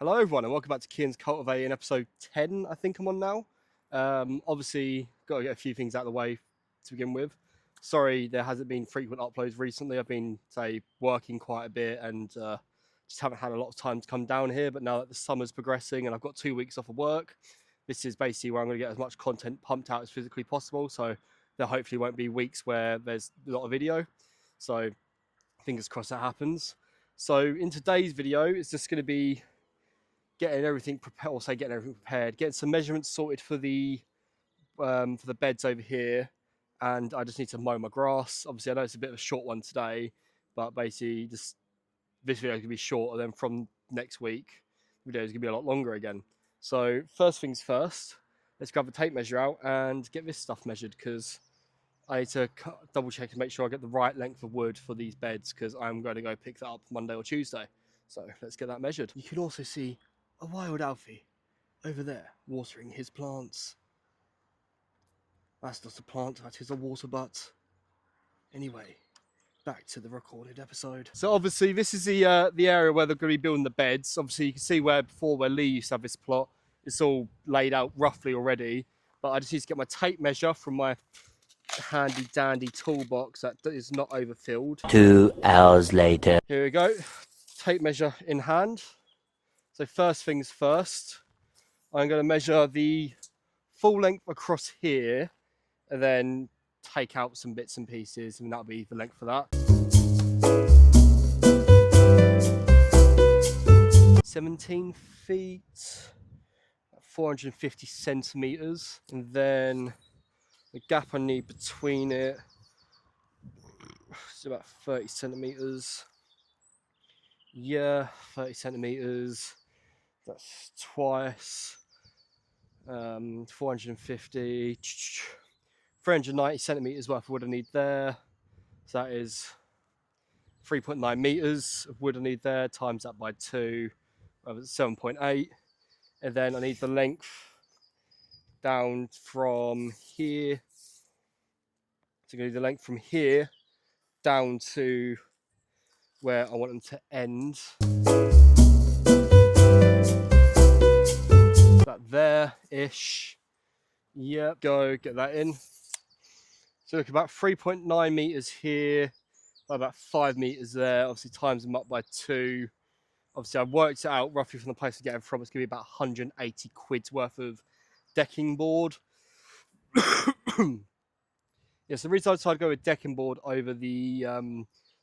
Hello everyone and welcome back to Kian's Cultivating episode 10, I think I'm on now. Obviously, got to get a few things out of the way to begin with. Sorry there hasn't been frequent uploads recently. I've been, working quite a bit and just haven't had a lot of time to come down here. But now that the summer's progressing and I've got 2 weeks off of work, this is basically where I'm going to get as much content pumped out as physically possible. So there hopefully won't be weeks where there's a lot of video. So fingers crossed that happens. So in today's video, it's just going to be getting everything prepared, getting some measurements sorted for the beds over here, and I just need to mow my grass. Obviously, I know it's a bit of a short one today, but basically this video is gonna be shorter. Then from next week, the video is gonna be a lot longer again. So first things first, let's grab the tape measure out and get this stuff measured because I need to double check and make sure I get the right length of wood for these beds because I'm going to go pick that up Monday or Tuesday. So let's get that measured. You can also see a wild Alfie over there watering his plants. That's not a plant, that is a water butt. Anyway, back to the recorded episode. So obviously this is the area where they're going to be building the beds. Obviously you can see where Lee used to have this plot, it's all laid out roughly already, but I just need to get my tape measure from my handy dandy toolbox that is not overfilled. 2 hours later. Here we go, tape measure in hand. So first things first, I'm going to measure the full length across here and then take out some bits and pieces, and that'll be the length for that. 17 feet, 450 centimeters, and then the gap I need between it is about 30 centimeters. Yeah, 30 centimeters. That's twice. 450, 390 centimeters worth of wood I need there. So that is 3.9 meters of wood I need there, times that by 2, 7.8. And then I need the length down from here. So I'm going to need the length from here down to where I want them to end. That there-ish. Yep, go get that in. So look, about 3.9 meters here, about 5 meters there. Obviously times them up by 2. Obviously I worked it out roughly from the place I'm getting from. It's gonna be about 180 quid's worth of decking board. Yeah, so the reason I decided to go with decking board over the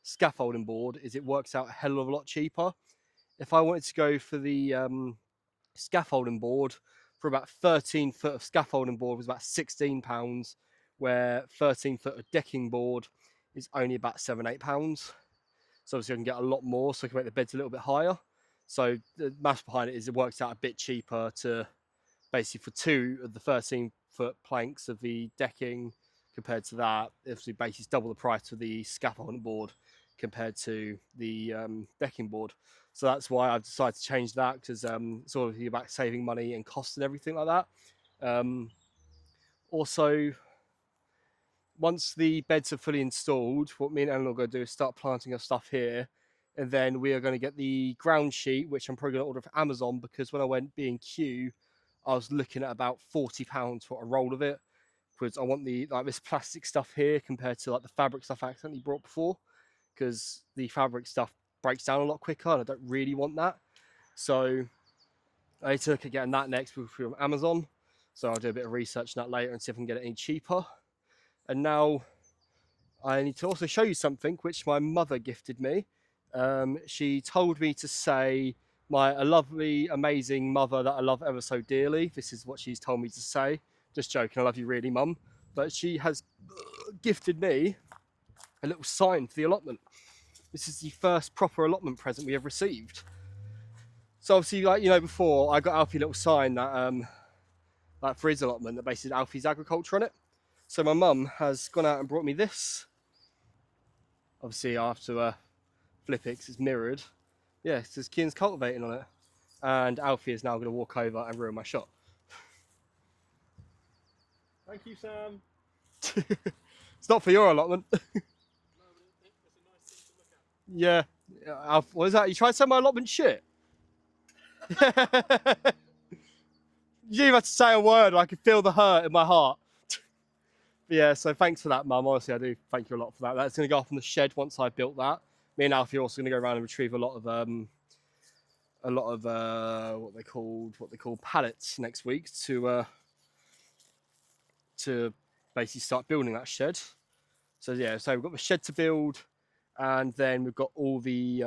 scaffolding board is it works out a hell of a lot cheaper. If I wanted to go for the scaffolding board, for about 13 foot of scaffolding board was about £16, where 13 foot of decking board is only about £7-8. So obviously I can get a lot more, so I can make the beds a little bit higher. So the math behind it is it works out a bit cheaper to basically for 2 of the 13 foot planks of the decking compared to that. Obviously basically double the price of the scaffolding board compared to the decking board. So that's why I've decided to change that, because it's all about saving money and cost and everything like that. Also, once the beds are fully installed, what me and Ellen are going to do is start planting our stuff here. And then we are going to get the ground sheet, which I'm probably going to order from Amazon, because when I went B&Q, I was looking at about £40 for a roll of it. Because I want this plastic stuff here compared to the fabric stuff I accidentally brought before. Because the fabric stuff breaks down a lot quicker and I don't really want that. So I need to look at getting that next from Amazon. So I'll do a bit of research on that later and see if I can get it any cheaper. And now I need to also show you something which my mother gifted me. She told me to say, a lovely, amazing mother that I love ever so dearly. This is what she's told me to say. Just joking, I love you really, Mum. But she has gifted me a little sign for the allotment. This is the first proper allotment present we have received. So obviously, before I got Alfie a little sign that for his allotment that basically Alfie's agriculture on it. So my mum has gone out and brought me this. Obviously I have to flip it because it's mirrored. Yeah, it says Kian's Cultivating on it. And Alfie is now going to walk over and ruin my shot. Thank you, Sam. It's not for your allotment. Yeah. What is that? You trying to say my allotment shit? You didn't even have to say a word. I could feel the hurt in my heart. But yeah, so thanks for that, Mum. Honestly, I do thank you a lot for that. That's going to go off in the shed once I've built that. Me and Alfie are also going to go around and retrieve a lot of what they call pallets next week to basically start building that shed. So yeah, so we've got the shed to build, and then we've got all the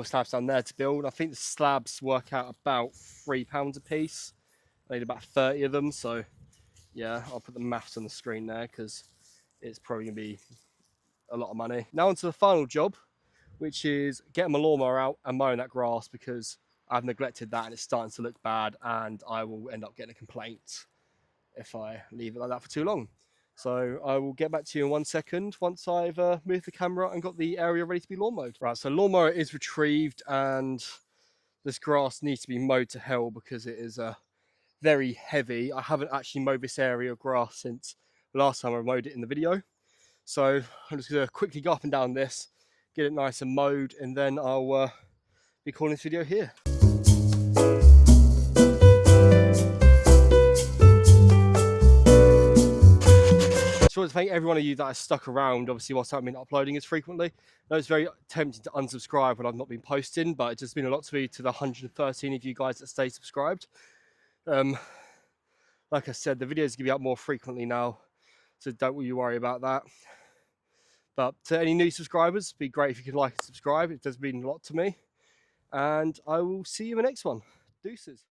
slabs down there to build. I think the slabs work out about £3 a piece. I need about 30 of them, so yeah, I'll put the maths on the screen there because it's probably gonna be a lot of money. Now onto the final job, which is getting my lawnmower out and mowing that grass because I've neglected that and it's starting to look bad, and I will end up getting a complaint if I leave it like that for too long. So I will get back to you in 1 second once I've moved the camera and got the area ready to be lawn mowed. Right, so lawnmower is retrieved and this grass needs to be mowed to hell because it is very heavy. I haven't actually mowed this area of grass since the last time I mowed it in the video. So I'm just going to quickly go up and down this, get it nice and mowed, and then I'll be calling this video here. I want to thank every one of you that has stuck around, obviously, whilst I've been uploading as frequently. I know it's very tempting to unsubscribe when I've not been posting, but it's just been a lot to me to the 113 of you guys that stay subscribed. Like I said, the videos are going to be up more frequently now, so don't you worry about that. But to any new subscribers, it'd be great if you could like and subscribe. It does mean a lot to me. And I will see you in the next one. Deuces.